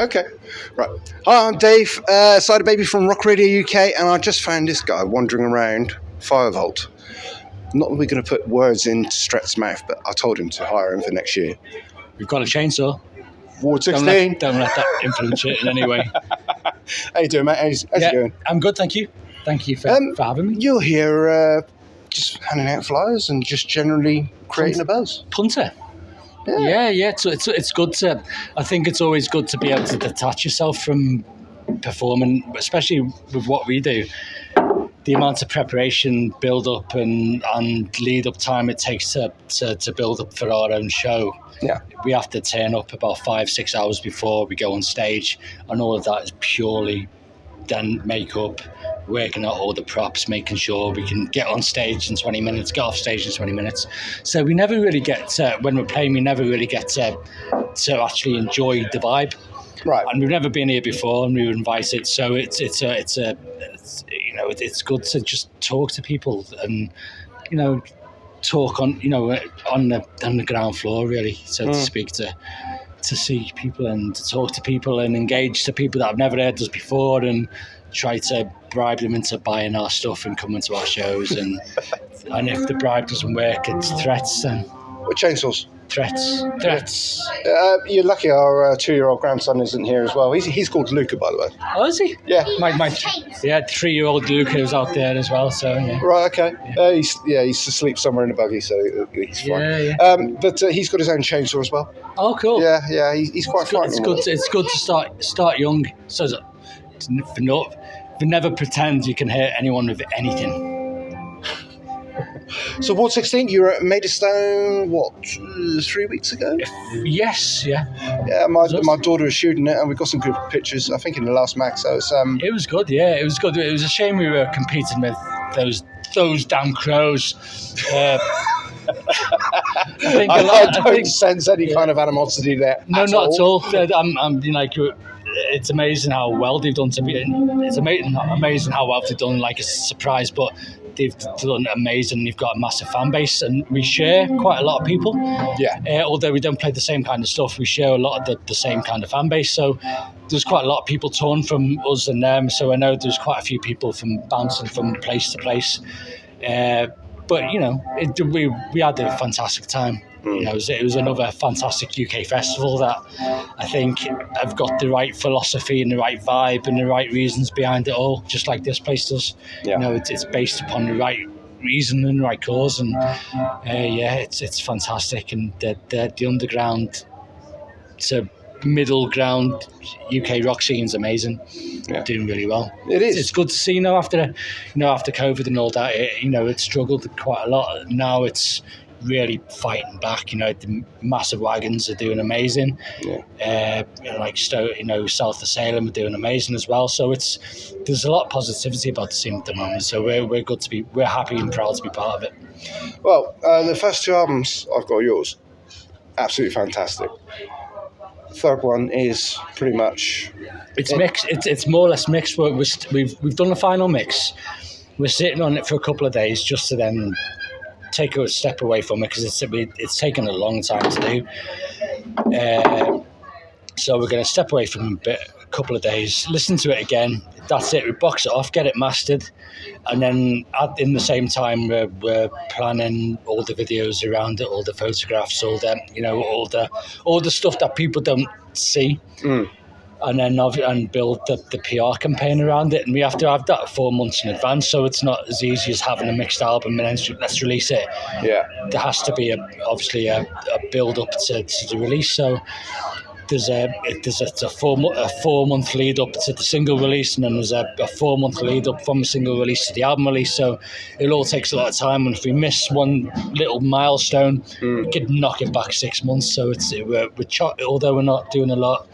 Okay, right. Hi, I'm Dave, Cyderbaby from Rock Radio UK, and I just found this guy wandering around Firevolt. Not that we're going to put words in Stret's mouth, but I told him to hire him for next year. We've got a chainsaw. Ward 16. Don't let that influence it in any way. How you doing, mate? How's it going? I'm good, thank you. Thank you for having me. You're here just handing out flyers and just generally creating a buzz. Punter. Yeah. It's good to. I think it's always good to be able to detach yourself from performing, especially with what we do. The amount of preparation, build up, and lead up time it takes to build up for our own show. Yeah, we have to turn up about 5-6 hours before we go on stage, and all of that is purely then makeup, working out all the props, making sure we can get on stage in 20 minutes, get off stage in 20 minutes. So we never really get to, when we're playing, we never really get to actually enjoy the vibe. Right. And we've never been here before, and we were invited. So it's good to just talk to people and talk on the ground floor, really, so to speak, to see people and to talk to people and engage to people that have never heard us before, and try to bribe them into buying our stuff and coming to our shows. And if the bribe doesn't work, it's threats. And what chainsaws? Threats. You're lucky our 2-year-old grandson isn't here as well. He's called Luca, by the way. Oh, is he? Yeah. My 3-year-old Luca is out there as well. So yeah. Right. Okay. He's asleep somewhere in a buggy, so he's fine. Yeah. But he's got his own chainsaw as well. Oh, cool. Yeah. He's quite frightening. It's good to start young. So never pretend you can hurt anyone with anything. So Ward 16, you were at Maidstone, 3 weeks ago? Yes, yeah. Yeah, my daughter was shooting it, and we got some good pictures, I think, in the last mag, so it's... It was good, yeah, it was good. It was a shame we were competing with those damn crows. I don't sense any kind of animosity there. No, not at all. It's amazing how well they've done it's amazing how well they've done, like a surprise, but they've done amazing. They've got a massive fan base, and we share quite a lot of people. Yeah. Although we don't play the same kind of stuff, we share a lot of the same kind of fan base. So there's quite a lot of people torn from us and them. So I know there's quite a few people from bouncing from place to place. But we had a fantastic time. It was another fantastic UK festival that I think have got the right philosophy and the right vibe and the right reasons behind it all, just like this place does. Yeah. It's based upon the right reason and the right cause, and it's fantastic. And the underground to middle ground UK rock scene's amazing. Yeah. Doing really well. It is. It's good to see after COVID and all that. It struggled quite a lot. Now it's really fighting back. The massive wagons are doing amazing. Yeah. South of Salem are doing amazing as well. So there's a lot of positivity about the scene at the moment. So we're happy and proud to be part of it. Well, the first 2 albums I've got yours, absolutely fantastic. Third one is pretty much it's mixed. It's more or less mixed. We've done the final mix. We're sitting on it for a couple of days just to then take a step away from it, because it's taken a long time to do. So we're going to step away from it a couple of days, listen to it again. That's it. We box it off, get it mastered, and then in the same time we're planning all the videos around it, all the photographs, all the stuff that people don't see. And then build the PR campaign around it, and we have to have that 4 months in advance. So it's not as easy as having a mixed album and then let's release it. Yeah, there has to be obviously a build up to the release. So there's a 4 month lead up to the single release, and then there's a 4 month lead up from the single release to the album release. So it all takes a lot of time, and if we miss one little milestone, we could knock it back 6 months. So although we're not doing a lot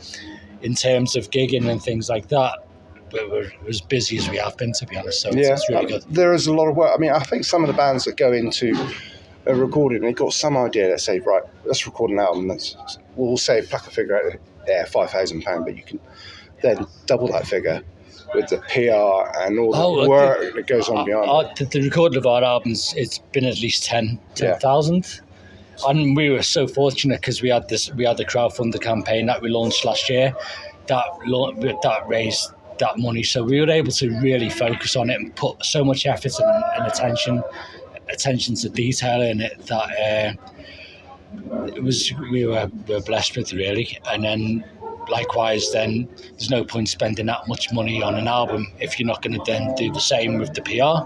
in terms of gigging and things like that, but we're as busy as we have been, to be honest. So it's really good. There is a lot of work. I mean, I think some of the bands that go into a recording, they've got some idea. They say, right, let's record an album. We'll say pluck a figure out there, £5,000, but you can then double that figure with the PR and all the work that goes on behind. The recording of our albums, it's been at least 10,000. And we were so fortunate because we had the crowdfunder campaign that we launched last year. that raised that money. So we were able to really focus on it and put so much effort and attention to detail in it that we were blessed with, really. And then likewise, then there's no point spending that much money on an album if you're not going to then do the same with the PR.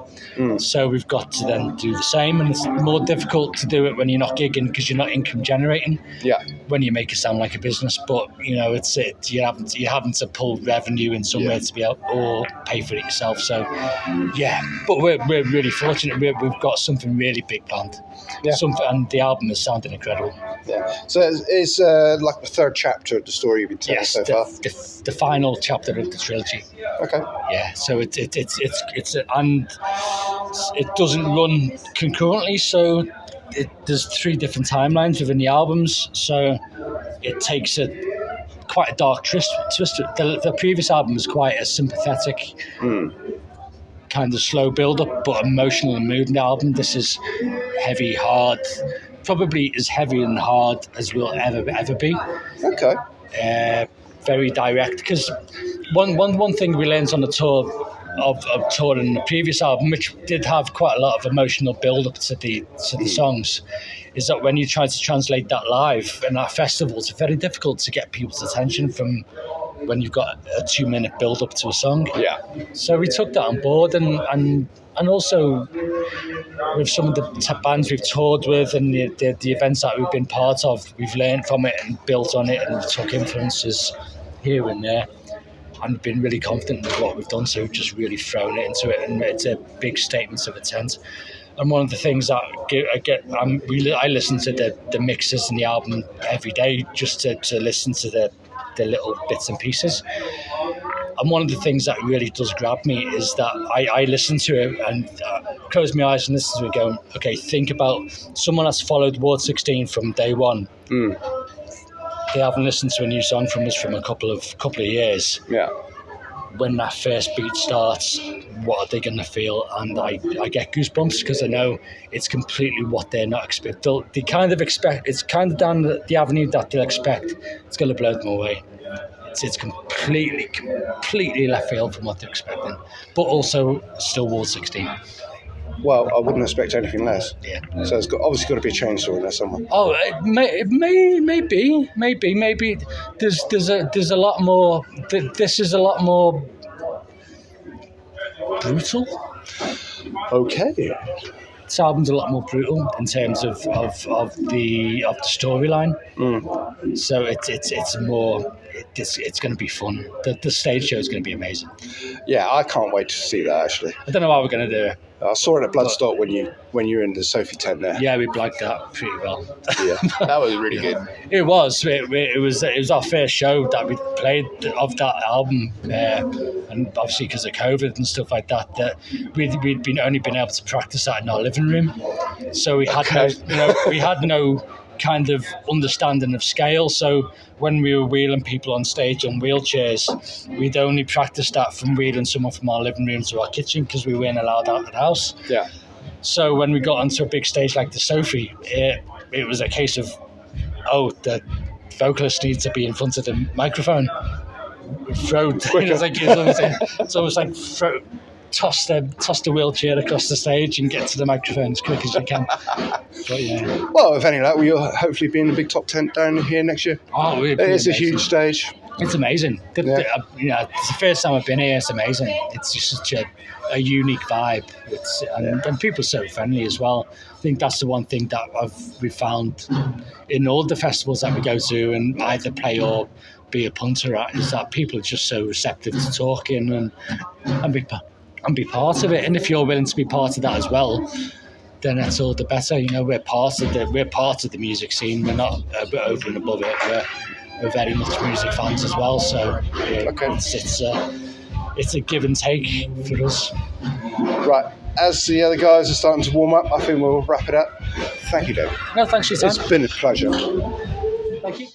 So we've got to then do the same, and it's more difficult to do it when you're not gigging because you're not income generating. Yeah. When you make it sound like a business, but you're having to pull revenue in somewhere to be able or pay for it yourself. So but we're really fortunate. We've got something really big planned. Yeah. And the album is sounding incredible. Yeah. So it's like the third chapter of the story you've been telling so far. The final chapter of the trilogy. Okay. Yeah. So it's and it doesn't run concurrently. So there's 3 different timelines within the albums. So it takes quite a dark twist. The previous album was quite a sympathetic. Kind of slow build-up, but emotional and moving album. This is heavy, hard, probably as heavy and hard as we'll ever be. Okay. Very direct, because one thing we learned on the tour of touring the previous album, which did have quite a lot of emotional build-up to the songs, is that when you try to translate that live and at festivals, it's very difficult to get people's attention from when you've got a 2-minute build-up to a song. Yeah. So we took that on board, and also with some of the bands we've toured with and the events that we've been part of, we've learned from it and built on it and took influences here and there and been really confident with what we've done. So we've just really thrown it into it, and it's a big statement of intent. And one of the things that I listen to the mixes and the album every day just to listen to the little bits and pieces. And one of the things that really does grab me is that I listen to it and close my eyes and listen to it going, okay, think about someone that's followed Ward 16 from day one. They haven't listened to a new song from us from a couple of years. Yeah. When that first beat starts, what are they going to feel? And I get goosebumps because I know it's completely what they're not expecting. They kind of expect, it's kind of down the avenue that they'll expect. It's going to blow them away. It's completely left field from what they're expecting, but also still Ward 16. Well, I wouldn't expect anything less. Yeah. So it's obviously got to be a chainsaw in there somewhere. Oh, maybe. There's a lot more. This is a lot more brutal. Okay. This album's a lot more brutal in terms of the storyline. So it's more. It's going to be fun. The stage show is going to be amazing. Yeah, I can't wait to see that, actually. I don't know how we're going to do it. I saw it at Bloodstock when you were in the Sophie tent there. Yeah, we blagged that pretty well. Yeah, that was really good. It was. It was our first show that we played of that album, and obviously because of COVID and stuff like that, we'd only been able to practice that in our living room. So we had no kind of understanding of scale. So when we were wheeling people on stage on wheelchairs, we'd only practice that from wheeling someone from our living room to our kitchen because we weren't allowed out of the house. Yeah. So when we got onto a big stage like the Sophie, it was a case of, the vocalist needs to be in front of the microphone. It's almost like toss the wheelchair across the stage and get to the microphone as quick as you can. But yeah. Well, if any luck, we'll hopefully be in the big top tent down here next year. Oh, it's a huge stage. It's amazing. It's the first time I've been here. It's amazing. It's just such a unique vibe. And people are so friendly as well. I think that's the one thing that we've found in all the festivals that we go to and either play or be a punter at, is that people are just so receptive to talking and be part of it. And if you're willing to be part of that as well, then that's all the better. We're part of the music scene. We're not over and above it. We're very much music fans as well. So it's a give and take for us. Right. As the other guys are starting to warm up, I think we'll wrap it up. Thank you, Dave. No, thanks for your time. It's been a pleasure. Thank you.